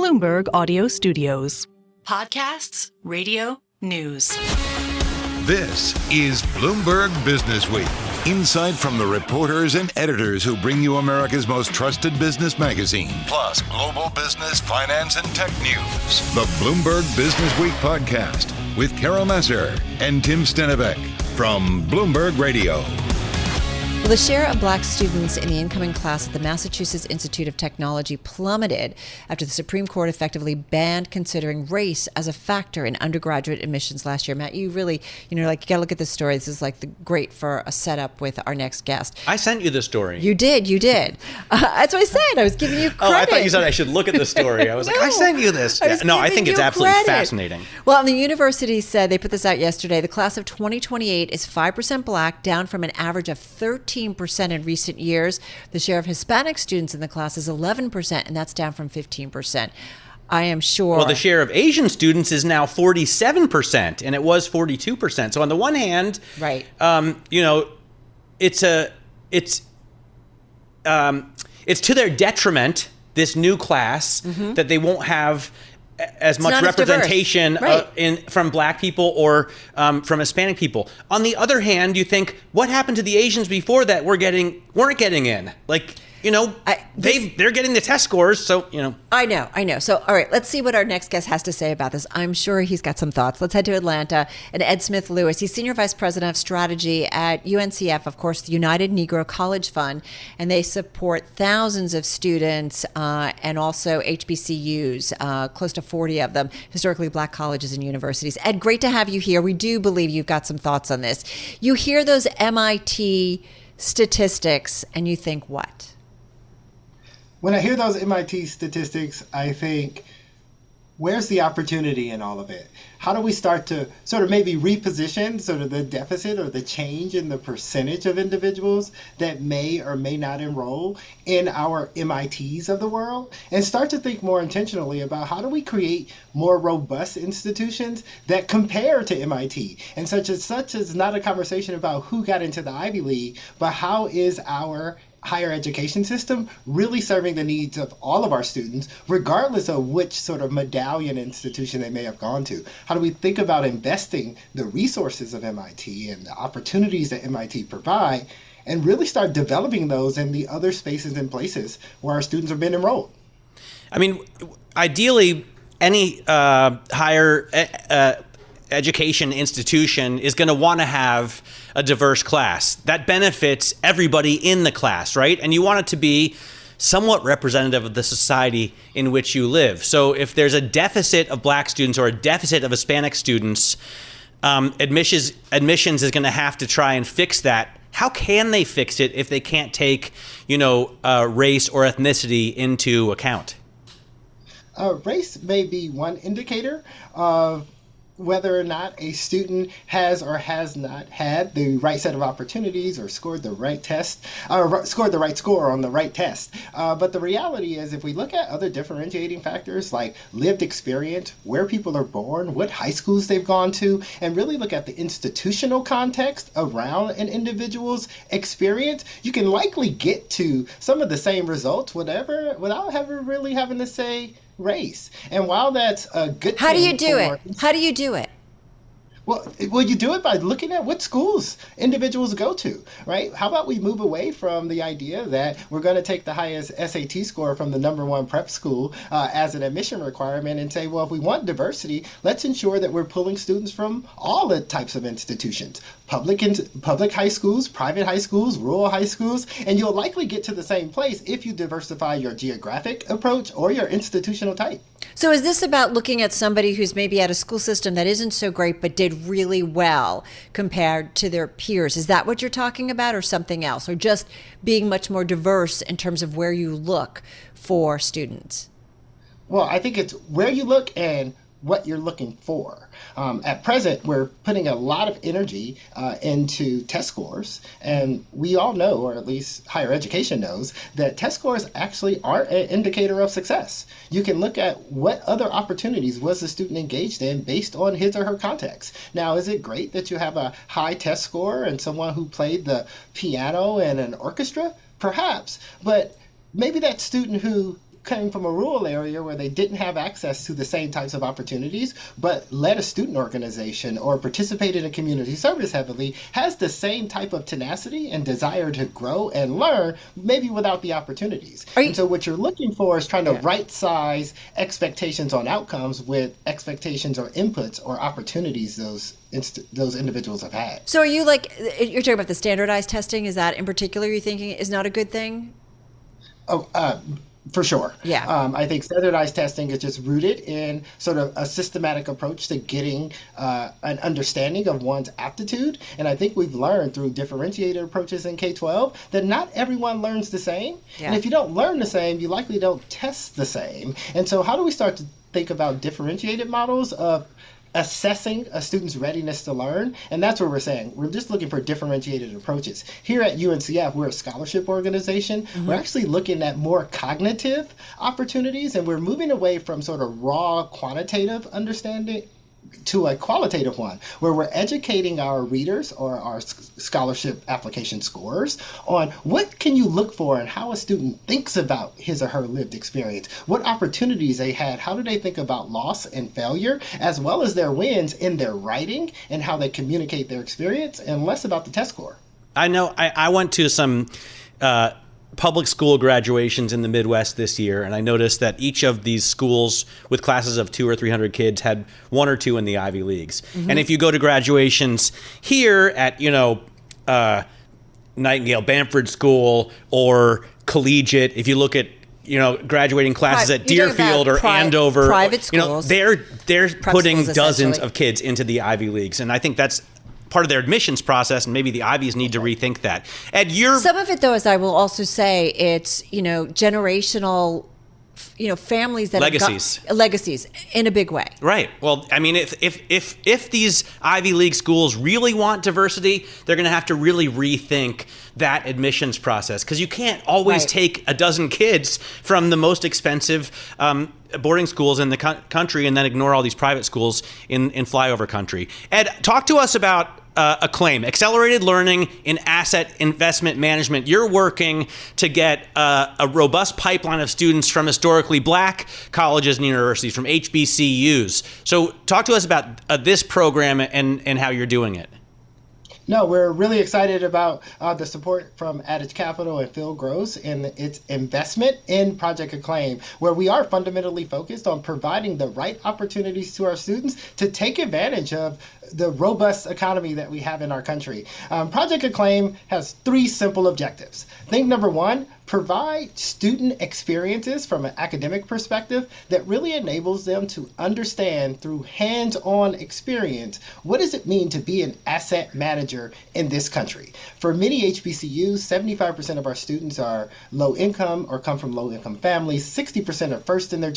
Bloomberg Audio Studios. Podcasts, radio, news. This is Bloomberg Businessweek. Insight from the reporters and editors who bring you America's most trusted business magazine, plus global business, finance, and tech news. The Bloomberg Businessweek podcast with Carol Massar and Tim Stenovec from Bloomberg Radio. Well, the share of black students in the incoming class at the Massachusetts Institute of Technology plummeted after the Supreme Court effectively banned considering race as a factor in undergraduate admissions last year. Matt, you really, you gotta look at this story. This is great for a setup with our next guest. I sent you the story. You did. That's what I said. I was giving you credit. Oh, I thought you said I should look at the story. I was I sent you this. I think it's absolutely fascinating. Well, the university said, they put this out yesterday, the class of 2028 is 5% black, down from an average of 13% in recent years. The share of Hispanic students in the class is 11%, and that's down from 15%. I am sure. Well, the share of Asian students is now 47%, and it was 42%. So on the one hand, right, it's to their detriment, this new class, that they won't have as much representation from black people or from Hispanic people. On the other hand, you think, what happened to the Asians before that weren't getting in? They're getting the test scores, so, I know. So, all right, let's see what our next guest has to say about this. I'm sure he's got some thoughts. Let's head to Atlanta and Ed Smith-Lewis. He's Senior Vice President of Strategy at UNCF, of course, the United Negro College Fund, and they support thousands of students and also HBCUs, close to 40 of them, historically black colleges and universities. Ed, great to have you here. We do believe you've got some thoughts on this. You hear those MIT statistics and you think what? When I hear those MIT statistics, I think, where's the opportunity in all of it? How do we start to sort of maybe reposition sort of the deficit or the change in the percentage of individuals that may or may not enroll in our MITs of the world, and start to think more intentionally about how do we create more robust institutions that compare to MIT, and such as not a conversation about who got into the Ivy League, but how is our higher education system really serving the needs of all of our students, regardless of which sort of medallion institution they may have gone to. How do we think about investing the resources of MIT and the opportunities that MIT provide, and really start developing those in the other spaces and places where our students have been enrolled? I mean, ideally, any higher education institution is going to want to have a diverse class that benefits everybody in the class, right? And you want it to be somewhat representative of the society in which you live. So if there's a deficit of black students or a deficit of Hispanic students, admissions is going to have to try and fix that. How can they fix it if they can't take, race or ethnicity into account? Race may be one indicator of whether or not a student has or has not had the right set of opportunities or scored the right test, or scored the right score on the right test. But the reality is, if we look at other differentiating factors like lived experience, where people are born, what high schools they've gone to, and really look at the institutional context around an individual's experience, you can likely get to some of the same results, without ever really having to say race. And while that's a good thing, How do you do it? Well, you do it by looking at what schools individuals go to, right? How about we move away from the idea that we're going to take the highest SAT score from the #1 prep school as an admission requirement and say, well, if we want diversity, let's ensure that we're pulling students from all the types of institutions, public high schools, private high schools, rural high schools, and you'll likely get to the same place if you diversify your geographic approach or your institutional type. So is this about looking at somebody who's maybe at a school system that isn't so great but did really well compared to their peers? Is that what you're talking about, or something else? Or just being much more diverse in terms of where you look for students? Well, I think it's where you look and what you're looking for. At present, we're putting a lot of energy into test scores, and we all know, or at least higher education knows, that test scores actually aren't an indicator of success. You can look at what other opportunities was the student engaged in based on his or her context. Now, is it great that you have a high test score and someone who played the piano in an orchestra? Perhaps, but maybe that student who came from a rural area where they didn't have access to the same types of opportunities, but led a student organization or participated in community service heavily, has the same type of tenacity and desire to grow and learn, maybe without the opportunities. And so what you're looking for is trying to right size expectations on outcomes with expectations or inputs or opportunities those individuals have had. So are you you're talking about the standardized testing? Is that in particular you're thinking is not a good thing? For sure. Yeah. I think standardized testing is just rooted in sort of a systematic approach to getting an understanding of one's aptitude. And I think we've learned through differentiated approaches in K-12 that not everyone learns the same. Yeah. And if you don't learn the same, you likely don't test the same. And so how do we start to think about differentiated models of assessing a student's readiness to learn? And that's what we're saying. We're just looking for differentiated approaches. Here at UNCF, we're a scholarship organization. Mm-hmm. We're actually looking at more cognitive opportunities, and we're moving away from sort of raw quantitative understanding to a qualitative one, where we're educating our readers or our scholarship application scorers on what can you look for and how a student thinks about his or her lived experience, what opportunities they had, how do they think about loss and failure, as well as their wins in their writing and how they communicate their experience, and less about the test score. I know I went to some public school graduations in the Midwest this year, and I noticed that each of these schools with classes of 200 or 300 kids had one or two in the Ivy Leagues. Mm-hmm. And if you go to graduations here at, Nightingale Bamford School or collegiate, if you look at graduating classes at Deerfield or Andover, private schools, they're putting dozens of kids into the Ivy Leagues, and I think that's part of their admissions process, and maybe the Ivies need to rethink that. Ed, some of it, though, as I will also say, it's generational, families that legacies in a big way. Right. Well, I mean, if these Ivy League schools really want diversity, they're going to have to really rethink that admissions process, because you can't always take a dozen kids from the most expensive boarding schools in the country and then ignore all these private schools in flyover country. Ed, talk to us about ACCLAIM, Accelerated Learning in Asset Investment Management. You're working to get a robust pipeline of students from historically black colleges and universities, from HBCUs. So talk to us about this program and how you're doing it. No, we're really excited about the support from Adage Capital and Phil Gross and its investment in Project ACCLAIM, where we are fundamentally focused on providing the right opportunities to our students to take advantage of the robust economy that we have in our country. Project ACCLAIM has three simple objectives. Think number one, provide student experiences from an academic perspective that really enables them to understand through hands-on experience what does it mean to be an asset manager in this country. For many HBCUs, 75% of our students are low income or come from low income families. 60% are first in their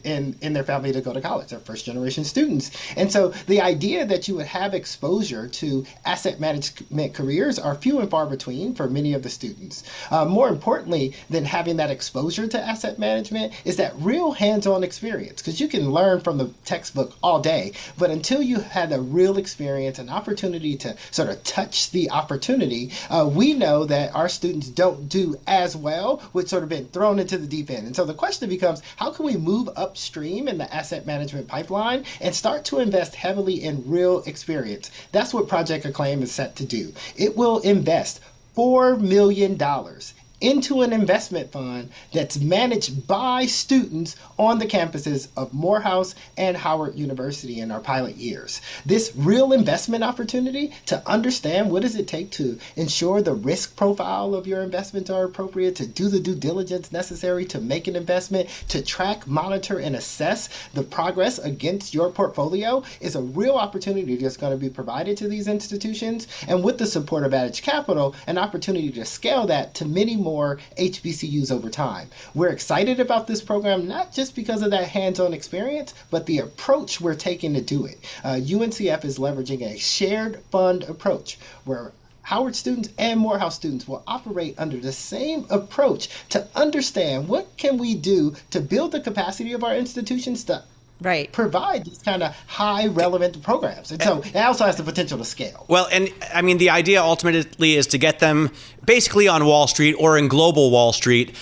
in their family to go to college. They're first generation students. And so the idea that you would have exposure to asset management careers are few and far between for many of the students. More importantly than having that exposure to asset management is that real hands-on experience, because you can learn from the textbook all day, but until you had a real experience, an opportunity to sort of touch the opportunity, we know that our students don't do as well with sort of being thrown into the deep end. And so the question becomes, how can we move upstream in the asset management pipeline and start to invest heavily in real experience? That's what Project ACCLAIM is set to do. It will invest $4 million into an investment fund that's managed by students on the campuses of Morehouse and Howard University in our pilot years. This real investment opportunity to understand what does it take to ensure the risk profile of your investments are appropriate, to do the due diligence necessary to make an investment, to track, monitor, and assess the progress against your portfolio is a real opportunity that's going to be provided to these institutions. And with the support of Adage Capital, an opportunity to scale that to many more HBCUs over time. We're excited about this program, not just because of that hands-on experience, but the approach we're taking to do it. UNCF is leveraging a shared fund approach where Howard students and Morehouse students will operate under the same approach to understand what can we do to build the capacity of our institutions to provide these kind of high relevant programs. And so it also has the potential to scale. Well, and I mean, the idea ultimately is to get them basically on Wall Street or in global Wall Street.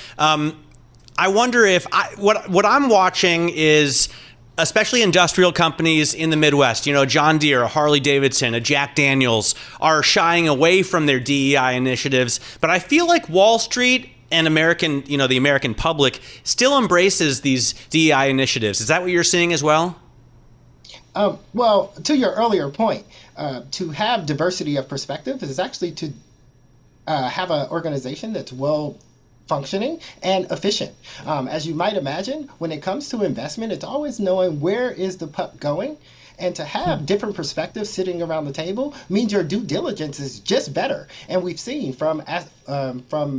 I wonder if what I'm watching is, especially industrial companies in the Midwest, John Deere, a Harley Davidson, a Jack Daniels, are shying away from their DEI initiatives. But I feel like Wall Street and the American public still embraces these DEI initiatives. Is that what you're seeing as well? Well, to your earlier point, to have diversity of perspective is actually to have an organization that's well functioning and efficient. As you might imagine, when it comes to investment, it's always knowing where is the puck going. And to have different perspectives sitting around the table means your due diligence is just better. And we've seen from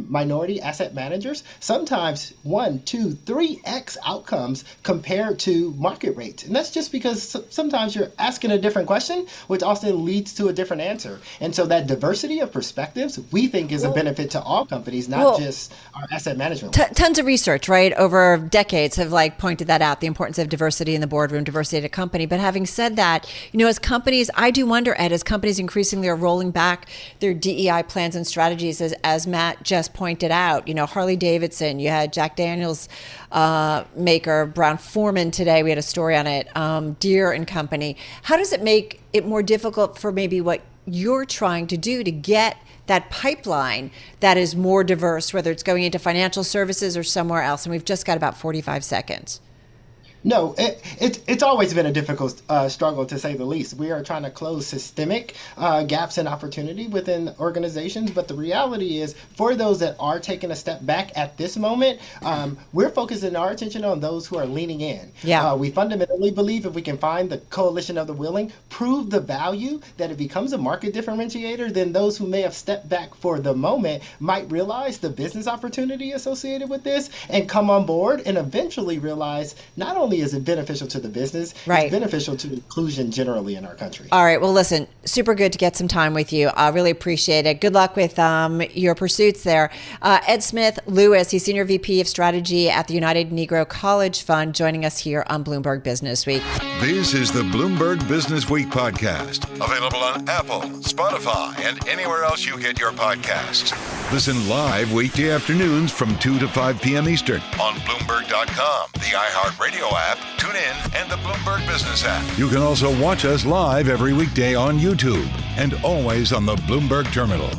minority asset managers, sometimes 1, 2, 3x outcomes compared to market rates. And that's just because sometimes you're asking a different question, which often leads to a different answer. And so that diversity of perspectives, we think, is a benefit to all companies, not just our asset management. Tons of research, right, over decades have pointed that out, the importance of diversity in the boardroom, diversity at a company. But having said that, as companies, I do wonder, Ed, as companies increasingly are rolling back their DEI plans and strategies, as Matt just pointed out, Harley Davidson, you had Jack Daniels maker Brown-Forman today. We had a story on it, Deere and Company. How does it make it more difficult for maybe what you're trying to do to get that pipeline that is more diverse, whether it's going into financial services or somewhere else? And we've just got about 45 seconds. No, it's always been a difficult struggle, to say the least. We are trying to close systemic gaps in opportunity within organizations. But the reality is, for those that are taking a step back at this moment, we're focusing our attention on those who are leaning in. Yeah. We fundamentally believe if we can find the coalition of the willing, prove the value, that it becomes a market differentiator, then those who may have stepped back for the moment might realize the business opportunity associated with this and come on board and eventually realize not only is it beneficial to the business, right, it's beneficial to inclusion generally in our country. All right. Well, listen, super good to get some time with you. I really appreciate it. Good luck with your pursuits there. Ed Smith Lewis, he's Senior VP of Strategy at the United Negro College Fund, joining us here on Bloomberg Business Week. This is the Bloomberg Business Week podcast, available on Apple, Spotify, and anywhere else you get your podcasts. Listen live weekday afternoons from 2 to 5 p.m. Eastern on Bloomberg.com, the iHeartRadio app, TuneIn, and the Bloomberg Business app. You can also watch us live every weekday on YouTube and always on the Bloomberg Terminal.